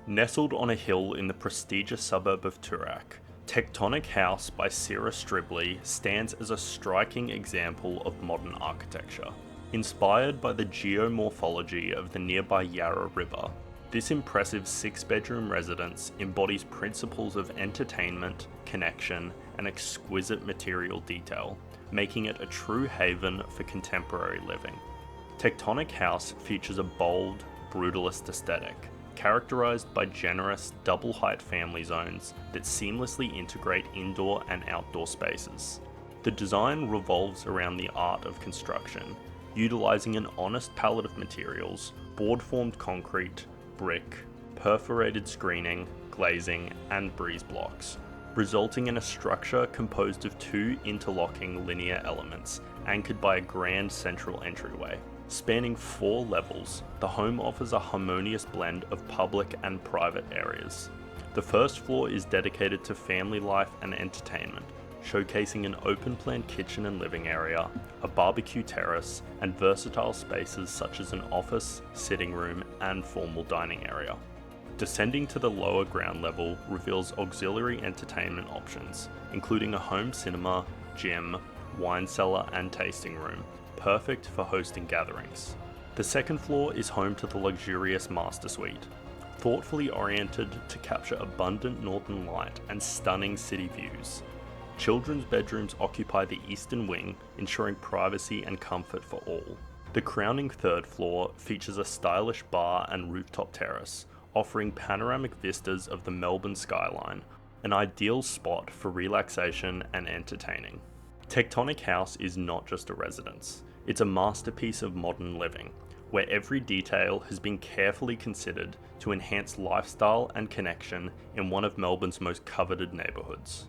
Nestled on a hill in the prestigious suburb of Toorak, Tectonic House by Sarah Stribley stands as a striking example of modern architecture. Inspired by the geomorphology of the nearby Yarra River, this impressive 6-bedroom residence embodies principles of entertainment, connection, and exquisite material detail, making it a true haven for contemporary living. Tectonic House features a bold, brutalist aesthetic, characterized by generous double-height family zones that seamlessly integrate indoor and outdoor spaces. The design revolves around the art of construction, utilizing an honest palette of materials: board-formed concrete, brick, perforated screening, glazing, and breeze blocks, resulting in a structure composed of 2 interlocking linear elements anchored by a grand central entryway. Spanning 4 levels, the home offers a harmonious blend of public and private areas. The first floor is dedicated to family life and entertainment, showcasing an open-plan kitchen and living area, a barbecue terrace, and versatile spaces such as an office, sitting room, and formal dining area. Descending to the lower ground level reveals auxiliary entertainment options, including a home cinema, gym, wine cellar, and tasting room, perfect for hosting gatherings. The second floor is home to the luxurious master suite, thoughtfully oriented to capture abundant northern light and stunning city views. Children's bedrooms occupy the eastern wing, ensuring privacy and comfort for all. The crowning third floor features a stylish bar and rooftop terrace, offering panoramic vistas of the Melbourne skyline, an ideal spot for relaxation and entertaining. Tectonic House is not just a residence, it's a masterpiece of modern living, where every detail has been carefully considered to enhance lifestyle and connection in one of Melbourne's most coveted neighbourhoods.